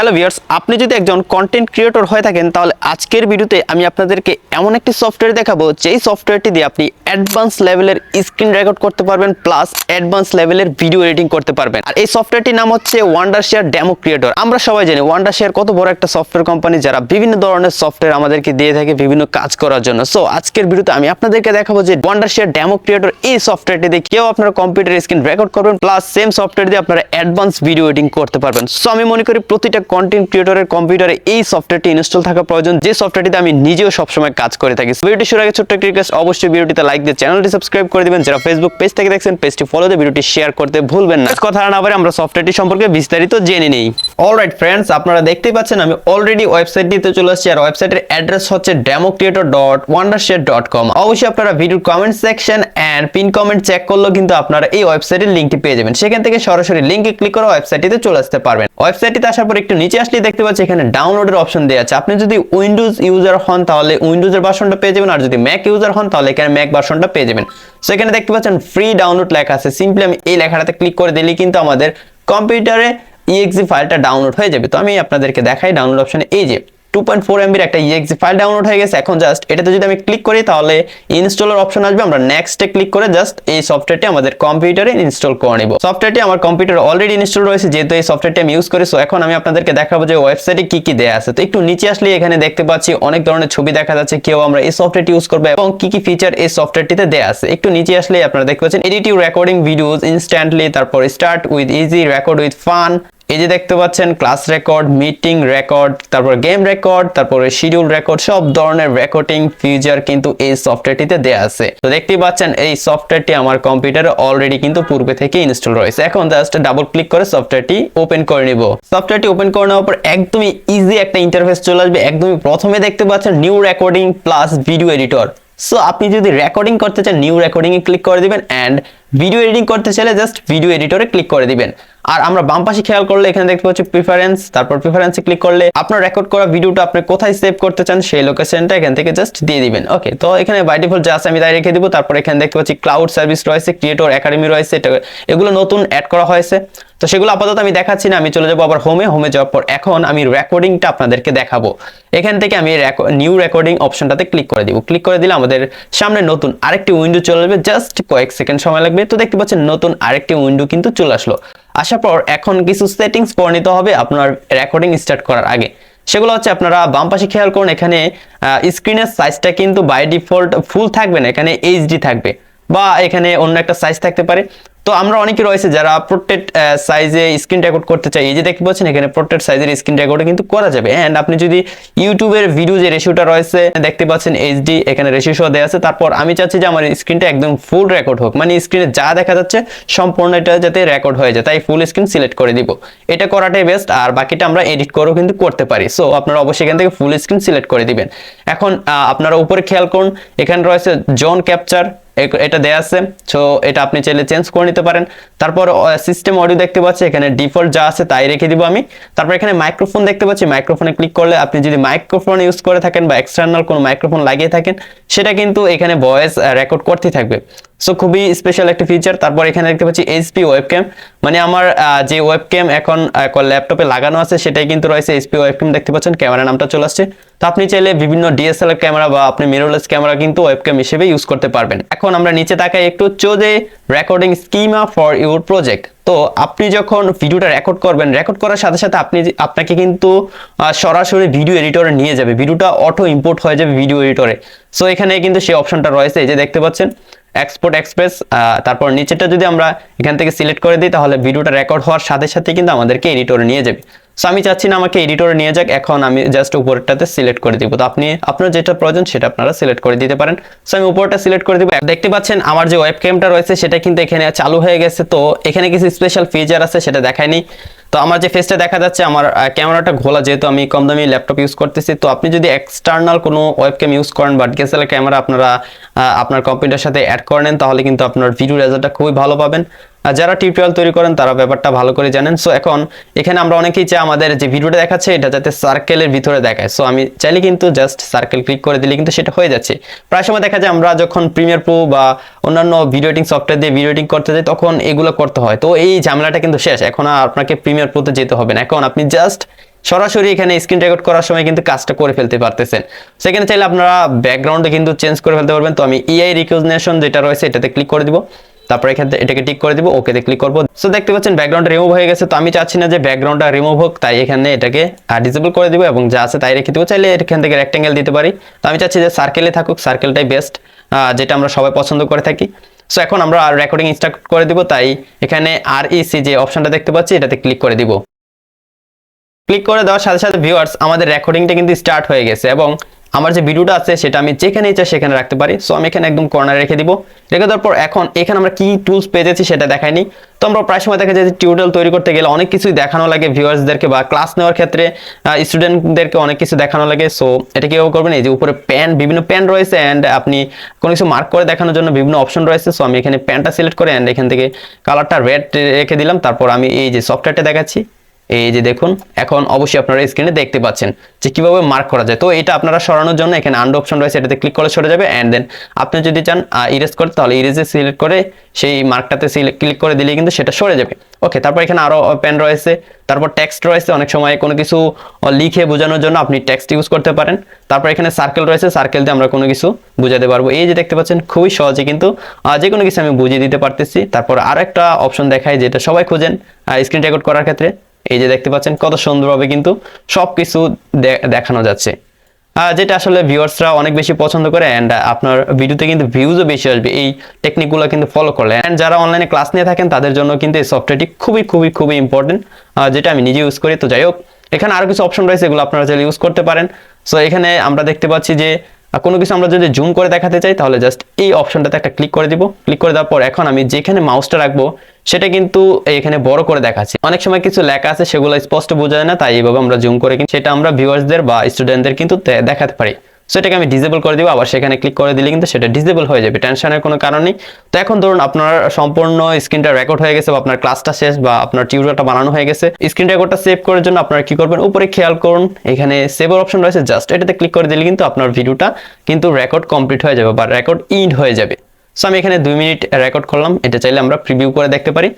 Hello viewers, আপনি যদি একজন কন্টেন্ট ক্রিয়েটর হয়ে থাকেন তাহলে আজকের ভিডিওতে আমি আপনাদেরকে এমন একটি সফটওয়্যার দেখাবো যেই সফটওয়্যারটি দিয়ে আপনি অ্যাডভান্স লেভেলের স্ক্রিন রেকর্ড করতে পারবেন প্লাস অ্যাডভান্স লেভেলের ভিডিও এডিটিং করতে পারবেন। আর এই সফটওয়্যারটির নাম হচ্ছে Wondershare DemoCreator। আমরা সবাই জানি Wondershare কত বড় একটা সফটওয়্যার কোম্পানি যারা বিভিন্ন ধরনের সফটওয়্যার আমাদেরকে দিয়ে থাকে বিভিন্ন কাজ করার জন্য। সো আজকের ভিডিওতে আমি আপনাদেরকে দেখাবো যে Wondershare DemoCreator এই সফটওয়্যারটি দিয়ে কেউ আপনার কম্পিউটার স্ক্রিন রেকর্ড করবেন প্লাস সেম সফটওয়্যার দিয়ে আপনারা অ্যাডভান্স ভিডিও এডিটিং করতে পারবেন। সো আমি মনে করি প্রতিটা কন্টেন্ট ক্রিয়েটরের কম্পিউটারে এই সফটওয়্যারটি ইনস্টল থাকা প্রয়োজন, যে সফটওয়্যারটিতে আমি নিজেও সবসময় কাজ করে থাকি। ভিডিওটি শুরু আগে ছোট্ট একটা রিকোয়েস্ট, অবশ্যই ভিডিওটিতে লাইক দিয়ে চ্যানেলটি সাবস্ক্রাইব করে দিবেন। যারা ফেসবুক পেজ থেকে দেখছেন পেজটি ফলো দিয়ে ভিডিওটি শেয়ার করতে ভুলবেন না। কথা না বলে আমরা সফটওয়্যারটি সম্পর্কে বিস্তারিত জেনে নেই। অলরাইট ফ্রেন্ডস, আপনারা দেখতেই পাচ্ছেন আমি অলরেডি ওয়েবসাইটটিতে চলে আসছি আর ওয়েবসাইটের অ্যাড্রেস হচ্ছে democreator.wondershare.com। অবশ্যই আপনারা ভিডিওর comment section and pin comment check করলেও কিন্তু আপনারা এই ওয়েবসাইটের লিংকটি পেয়ে যাবেন। সেখান থেকে সরাসরি লিংকে ক্লিক করে ওয়েবসাইটটিতে চলে আসতে পারবেন। ওয়েবসাইটটিতে আসার পর একটু নিচে আসলে দেখতে পাচ্ছেন এখানে ডাউনলোডের অপশন দেওয়া আছে। আপনি যদি উইন্ডোজ ইউজার হন তাহলে উইন্ডোজের ভার্সনটা পেয়ে যাবেন, আর যদি ম্যাক ইউজার হন তাহলে এখানে ম্যাক ভার্সনটা পেয়ে যাবেন। সো এখানে দেখতে পাচ্ছেন ফ্রি ডাউনলোড লেখা আছে। সিম্পলি আমি এই লেখাটাতে ক্লিক করে দিলেই কিন্তু আমাদের কম্পিউটারে exe ফাইলটা ডাউনলোড হয়ে যাবে। তো আমি আপনাদেরকে দেখাই ডাউনলোড অপশনে এই যে 2.4 MB একটা exe ফাইল ডাউনলোড হয়ে গেছে। এখন জাস্ট এটাতে যদি আমি ক্লিক করি তাহলে ইনস্টলের অপশন আসবে। আমরা নেক্সটে ক্লিক করে জাস্ট এই সফটওয়্যারটি আমাদের কম্পিউটারে ইনস্টল করে নিব। সফটওয়্যারটি আমার কম্পিউটারে অলরেডি ইনস্টল রয়েছে যেহেতু এই সফটওয়্যারটি আমি ইউজ করি। সো এখন আমি আপনাদেরকে দেখাবো যে ওয়েবসাইটে কি কি দেয়া আছে। তো একটু নিচে আসলে এখানে দেখতে পাচ্ছি অনেক ধরনের ছবি দেখা যাচ্ছে, কেউ আমরা এই সফটওয়্যারটি ইউজ করব এবং কি কি ফিচার এই সফটওয়্যারটিতে দেয়া আছে। একটু নিচে আসলে আপনারা দেখতে পাচ্ছেন এডিটিভ রেকর্ডিং ভিডিওস ইনস্ট্যান্টলি, তারপর start with easy, record with fun, এই যে দেখতে পাচ্ছেন ক্লাস রেকর্ড, মিটিং রেকর্ড, তারপর গেম রেকর্ড, তারপরে শিডিউল রেকর্ড, সব ধরনের রেকর্ডিং ফিচার কিন্তু এই সফটওয়্যারটিতে দেয়া আছে। তো দেখতেই পাচ্ছেন এই সফটওয়্যারটি আমার কম্পিউটারে অলরেডি কিন্তু পূর্বে থেকে ইনস্টল রয়েছে। এখন জাস্ট ডাবল ক্লিক করে সফটওয়্যারটি ওপেন করে নিব। সফটওয়্যারটি ওপেন করে নেওয়ার পর একদমই ইজি একটা ইন্টারফেস চলে আসবে। একদমই প্রথমে দেখতে পাচ্ছেন new recording plus video editor. So আপনি যদি রেকর্ডিং করতে চান নিউ রেকর্ডিং এ ক্লিক করে দিবেন এন্ড ভিডিও এডিটিং করতে চাইলে জাস্ট ভিডিও এডিটরে ক্লিক করে দিবেন। আর আমরা বাম পাশে খেয়াল করলে এখানে দেখতে পাচ্ছি প্রিফারেন্স, তারপর প্রিফারেন্সে ক্লিক করলে আপনার রেকর্ড করা ভিডিওটা আপনি কোথায় সেভ করতে চান সেই লোকেশনটা এখান থেকে জাস্ট দিয়ে দিবেন। ওকে, তো এখানে বাই ডিফল্ট যা আছে আমি তাই রেখে দিব। তারপর এখানে দেখতে পাচ্ছি ক্লাউড সার্ভিস রয়েছে, ক্রিয়েটর একাডেমি রয়েছে, এগুলো নতুন অ্যাড করা হয়েছে। তো সেগুলো আপাতত আমি দেখাচ্ছি না, আমি চলে যাবো আবার হোমে যাওয়ার পর এখন আমি রেকর্ডিংটা আপনাদেরকে দেখাবো। এখান থেকে আমি নিউ রেকর্ডিং অপশনটাতে ক্লিক করে দিব। ক্লিক করে দিলে আমাদের সামনে নতুন আরেকটি উইন্ডো চলে আসবে, জাস্ট কয়েক সেকেন্ড সময় লাগবে। তো দেখতে পাচ্ছেন নতুন আরেকটি উইন্ডো কিন্তু চলে আসলো। আসার পর এখন কিছু সেটিংস করে নিতে হবে আপনার রেকর্ডিং স্টার্ট করার আগে। সেগুলো হচ্ছে আপনারা বাম পাশে খেয়াল করুন এখানে স্ক্রিনের সাইজটা কিন্তু বাই ডিফল্ট ফুল থাকবে না, এখানে এইচডি থাকবে বা এখানে অন্য একটা সাইজ থাকতে পারে। তো আমরা অনেকে রয়েছে যারা প্রোটেক্ট সাইজে স্ক্রিন রেকর্ড করতে চাই, এই যে দেখতে পাচ্ছেন এখানে প্রোটেক্ট সাইজের স্ক্রিন রেকর্ডও কিন্তু করা যাবে। এন্ড আপনি যদি ইউটিউবের ভিডিও যে রেশিওটা রয়েছে দেখতে পাচ্ছেন এইচডি, এখানে রেশিও সহ দেওয়া আছে। তারপর আমি চাচ্ছি যে আমার স্ক্রিনটা একদম ফুল রেকর্ড হোক, মানে স্ক্রিনে যা দেখা যাচ্ছে সম্পূর্ণ এটা যাতে রেকর্ড হয়ে যায়, তাই ফুল স্ক্রিন সিলেক্ট করে দিব। এটা করাটাই বেস্ট, আর বাকিটা আমরা এডিট করেও কিন্তু করতে পারি। সো আপনারা অবশ্যই এখান থেকে ফুল স্ক্রিন সিলেক্ট করে দিবেন। এখন আপনারা উপরে খেয়াল করুন এখানে রয়েছে জোন ক্যাপচার, এটা দেয়া আছে। সো এটা আপনি চাইলে চেঞ্জ করে নিতে পারেন। তারপর সিস্টেম অডিও দেখতে পাচ্ছি এখানে ডিফল্ট যা আছে তাই রেখে দিব আমি। তারপর এখানে মাইক্রোফোন দেখতে পাচ্ছি, মাইক্রোফোনে ক্লিক করলে আপনি যদি মাইক্রোফোন ইউজ করে থাকেন বা এক্সটার্নাল কোনো মাইক্রোফোন লাগিয়ে থাকেন সেটা কিন্তু এখানে ভয়েস রেকর্ড করতেই থাকবে। সো খুবই স্পেশাল একটা ফিচার। তারপর এখানে দেখতে পাচ্ছি এইচপি ওয়েবক্যাম, মানে আমার যে ওয়েবক্যাম এখন ল্যাপটপে লাগানো আছে সেটাই কিন্তু রয়েছে এইচপি ওয়েবক্যাম। দেখতে পাচ্ছেন ক্যামেরা নামটা চলে আসছে। তো আপনি চাইলে বিভিন্ন ডিএসএলআর ক্যামেরা বা আপনি মিররলেস ক্যামেরা কিন্তু ওয়েবক্যাম হিসেবে ইউজ করতে পারবেন। এখন আমরা নিচে তাকাই একটু, choose recording schema for your project. তো আপনি যখন ভিডিওটা রেকর্ড করবেন, রেকর্ড করার সাথে সাথে আপনাকে কিন্তু সরাসরি ভিডিও এডিটরে নিয়ে যাবে, ভিডিওটা অটো ইম্পোর্ট হয়ে যাবে ভিডিও এডিটরে। সো এখানে কিন্তু সেই অপশনটা রয়েছে, এই যে দেখতে পাচ্ছেন এক্সপোর্ট এক্সপ্রেস। তারপর নিচেটা যদি আমরা এখান থেকে সিলেক্ট করে দিই তাহলে ভিডিওটা রেকর্ড হওয়ার সাথে সাথে কিন্তু আমাদেরকে এডিটরে নিয়ে যাবে। সো আমি চাচ্ছি না আমাকে এডিটরে নিয়ে যাক, এখন আমি জাস্ট উপরটাতে সিলেক্ট করে দিব। তো আপনার যেটা প্রয়োজন সেটা আপনারা সিলেক্ট করে দিতে পারেন। সো আমি উপরটা সিলেক্ট করে দিব। দেখতে পাচ্ছেন আমার যে ওয়েবক্যামটা রয়েছে সেটা কিন্তু এখানে চালু হয়ে গেছে। তো এখানে কিছু স্পেশাল ফিচার আছে সেটা দেখায়নি। তো আমার যে ফেসটা দেখা যাচ্ছে, আমার ক্যামেরাটা ঘোলা যেহেতু আমি কম দামি ল্যাপটপ ইউজ করতেছি। তো আপনি যদি এক্সটার্নাল কোনো ওয়েবক্যাম ইউজ করেন বা ডিএসএলআর ক্যামেরা আপনারা আপনার কম্পিউটারের সাথে অ্যাড করে নেন তাহলে কিন্তু আপনার ভিডিও রেজাল্টটা খুবই ভালো পাবেন। আর যারা টিউটোরিয়াল তৈরি করেন তারা ব্যাপারটা ভালো করে জানেন। সো এখন এখানে আমরা অনেকেই চাই আমাদের যে ভিডিওটা দেখাচ্ছে এটা যাতে সার্কেলের ভিতরে দেখায়। সো আমি চাইলে কিন্তু জাস্ট সার্কেল ক্লিক করে দিলে কিন্তু সেটা হয়ে যাচ্ছে। প্রায় সময় দেখা যায় আমরা যখন প্রিমিয়ার প্রো বা অন্যান্য ভিডিও এডিটিং সফটওয়্যার দিয়ে ভিডিও এডিটিং করতে যাই তখন এগুলো করতে হয়। তো এই ঝামেলাটা কিন্তু শেষ, এখন আর আপনাকে প্রিমিয়ার প্রোতে যেতে হবে না। এখন আপনি জাস্ট সরাসরি এখানে স্ক্রিন রেকর্ড করার সময় কিন্তু কাজটা করে ফেলতে পারতেছেন। সেখানে চাইলে আপনারা ব্যাকগ্রাউন্ডে কিন্তু চেঞ্জ করে ফেলতে পারবেন। তো আমি এআই রিকগনিশন যেটা রয়েছে এটাতে ক্লিক করে দিব, তারপর এখানে এটাকে টিক করে দিব, ওকেতে ক্লিক করব। সো দেখতে পাচ্ছেন ব্যাকগ্রাউন্ড রিমুভ হয়ে গেছে। তো আমি চাচ্ছি না যে ব্যাকগ্রাউন্ডটা রিমুভ হোক, তাই এখানে এটাকে ডিসেবল করে দিব এবং যা আছে তাই রেখে দিব। চাইলে এখান থেকে রেক্টেঙ্গেল দিতে পারি। তো আমি চাচ্ছি যে সার্কেলে থাকুক, সার্কেলটাই বেস্ট, যেটা আমরা সবাই পছন্দ করে থাকি। সো এখন আমরা রেকর্ডিং স্টার্ট করে দিব, তাই এখানে REC যে অপশনটা দেখতে পাচ্ছি এটাতে ক্লিক করে দিব। ক্লিক করে দেওয়ার সাথে সাথে ভিউয়ার্স আমাদের রেকর্ডিংটা কিন্তু স্টার্ট হয়ে গেছে এবং আমার যে ভিডিওটা আছে সেটা আমি যেখানে ইচ্ছা সেখানে রাখতে পারি। সো আমি এখানে একদম কর্নারে রেখে দিব। রেখে দেওয়ার পর এখন এখানে আমরা কি টুলস পেয়েছি সেটা দেখাইনি। তো আমরা প্রায় সময় দেখা যায় যে টিউটোরিয়াল তৈরি করতে গেলে অনেক কিছুই দেখানো লাগে ভিউয়ার্সদেরকে, বা ক্লাস নেওয়ার ক্ষেত্রে স্টুডেন্টদেরকে অনেক কিছু দেখানো লাগে। সো এটা কীভাবে করবেন, এই যে উপরে প্যান, বিভিন্ন প্যান রয়েছে অ্যান্ড আপনি কোনো কিছু মার্ক করে দেখানোর জন্য বিভিন্ন অপশন রয়েছে। সো আমি এখানে প্যানটা সিলেক্ট করে অ্যান্ড এখান থেকে কালারটা রেড রেখে দিলাম। তারপর আমি এই যে সফটওয়্যারটা দেখাচ্ছি, এই যে দেখুন এখন অবশ্যই আপনারা স্ক্রিনে দেখতে পাচ্ছেন যে কিভাবে মার্ক করা যায়। তো এটা আপনারা সরানোর জন্য এখানে আন্ডু অপশন রয়েছে, এটাতে ক্লিক করে সরে যাবে। অ্যান্ড দেন আপনি যদি চান ইরেজ করতে, তাহলে ইরেজে সিলেক্ট করে সেই মার্কটাতে ক্লিক করে দিলেই কিন্তু সেটা সরে যাবে। ওকে, তারপর এখানে আরো পেন রয়েছে, তারপর টেক্সট রয়েছে। অনেক সময় কোনো কিছু লিখে বোঝানোর জন্য আপনি টেক্সট ইউজ করতে পারেন। তারপর এখানে সার্কেল রয়েছে, সার্কেল দিয়ে আমরা কোনো কিছু বুঝাতে পারবো। এই যে দেখতে পাচ্ছেন খুবই সহজে কিন্তু যে কোনো কিছু আমি বুঝিয়ে দিতে পারতেছি। তারপর আরো একটা অপশন দেখাই যেটা সবাই খোঁজেন স্ক্রিন রেকর্ড করার ক্ষেত্রে। এই যে দেখতে পাচ্ছেন কত সুন্দরভাবে কিন্তু সবকিছু দেখানো যাচ্ছে, যেটা আসলে ভিউয়ার্সরা অনেক বেশি পছন্দ করে অ্যান্ড আপনার ভিডিওতে কিন্তু ভিউজও বেশি আসবে এই টেকনিকগুলো কিন্তু ফলো করলে। অ্যান্ড যারা অনলাইনে ক্লাস নিয়ে থাকেন তাদের জন্য কিন্তু এই সফটওয়্যারটি খুবই খুবই খুবই ইম্পর্টেন্ট, যেটা আমি নিজে ইউজ করি। তো যাই হোক, এখানে আরো কিছু অপশন রয়েছে, এগুলো আপনারা চাইলে ইউজ করতে পারেন। সো এখানে আমরা দেখতে পাচ্ছি যে কোনো কিছু আমরা যদি জুম করে দেখাতে চাই তাহলে জাস্ট এই অপশনটাতে একটা ক্লিক করে দিব। ক্লিক করে দেওয়ার পর এখন আমি যেখানে মাউসটা রাখবো সেটা কিন্তু এখানে বড় করে দেখাচ্ছি। অনেক সময় কিছু লেখা আছে সেগুলো স্পষ্ট বোঝা যায় না, তাই এইভাবে আমরা জুম করে সেটা আমরা ভিউয়ার্সদের বা স্টুডেন্টদের কিন্তু দেখাতে পারি। সো এটাকে আমি ডিসেবল করে দিব, আবার সেখানে ক্লিক করে দিলে কিন্তু সেটা ডিসেবল হয়ে যাবে, টেনশনের কোনো কারণ নেই। তো এখন ধরুন আপনার সম্পূর্ণ স্ক্রিনটা রেকর্ড হয়ে গেছে বা আপনার ক্লাসটা শেষ বা আপনার টিউটোরিয়ালটা বানানো হয়ে গেছে। স্ক্রিন রেকর্ডটা সেভ করার জন্য আপনারা কি করবেন, উপরে খেয়াল করুন এখানে সেভের অপশন রয়েছে, জাস্ট এটাতে ক্লিক করে দিলে কিন্তু আপনার ভিডিওটা কিন্তু রেকর্ড কমপ্লিট হয়ে যাবে বা রেকর্ড ইন্ড হয়ে যাবে। সো আমি এখানে 2 মিনিট রেকর্ড করলাম, এটা চাইলে আমরা প্রিভিউ করে দেখতে পারি।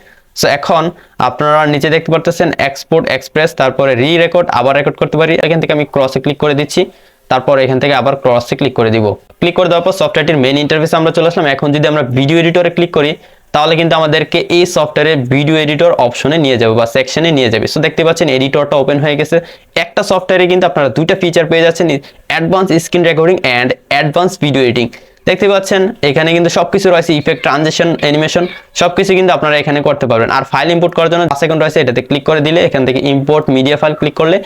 সো এখন আপনারা নিচে দেখতে পারতেছেন এক্সপোর্ট এক্সপ্রেস, তারপরে রেকর্ড, আবার রেকর্ড করতে পারি। এখান থেকে আমি ক্রসে ক্লিক করে দিচ্ছি, তারপর এখান থেকে আবার ক্রসে ক্লিক করে দিব। ক্লিক করে দেওয়ার পর সফটওয়্যারটির মেইন ইন্টারফেসে আমরা চলে আসলাম। এখন যদি আমরা ভিডিও এডিটরে ক্লিক করি তাহলে কিন্তু আমাদেরকে এই সফটওয়্যারের ভিডিও এডিটর অপশনে নিয়ে যাবে বা সেকশনে নিয়ে যাবে। সো দেখতে পাচ্ছেন এডিটরটা ওপেন হয়ে গেছে। একটা সফটওয়্যারে কিন্তু আপনারা দুইটা ফিচার পেয়ে যাচ্ছেন, advance screen recording and advance video editing. দেখতে পাচ্ছেন এখানে কিন্তু সবকিছু রয়েছে, ইফেক্ট, ট্রানজিশন, অ্যানিমেশন সবকিছু কিন্তু আপনারা এখানে করতে পারবেন। আর ফাইল ইম্পোর্ট করার জন্য 5 সেকেন্ড রয়েছে, এটাতে ক্লিক করে দিলে এখান থেকে ইম্পোর্ট মিডিয়া ফাইল ক্লিক করলে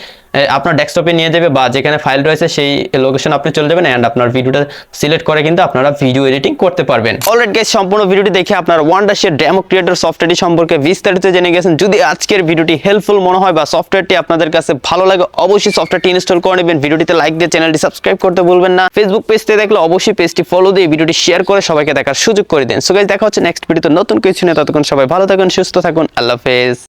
আপনার ডেস্কটপে নিয়ে যাবে বা যেখানে ফাইল রয়েছে সেই লোকেশন আপনি চলে যাবেন অ্যান্ড আপনার ভিডিওটা সিলেক্ট করে কিন্তু আপনারা ভিডিও এডিটিং করতে পারবেন। অলরাইট গাইস, সম্পূর্ণ ভিডিওটি দেখে আপনারা Wondershare DemoCreator সফটওয়্যারটি সম্পর্কে বিস্তারিত জেনে গেছেন। যদি আজকের ভিডিওটি হেল্পফুল মনে হয় বা সফটওয়্যারটি আপনাদের কাছে ভালো লাগে, অবশ্যই সফটওয়্যারটি ইনস্টল করে নেবেন। ভিডিওটিতে লাইক দিয়ে চ্যানেলটি সাবস্ক্রাইব করতে ভুলবেন না। ফেসবুক পেজ থেকে দেখলে অবশ্যই পেজটি ফলো দিয়ে ভিডিওটি শেয়ার করে সবাইকে দেখার সুযোগ করে দিন। সো গাইস, দেখা হচ্ছে নেক্সট ভিডিওতে নতুন কিছু নিয়ে। ততক্ষণ সবাই ভালো থাকুন, সুস্থ থাকুন, আল্লাহ হাফেজ।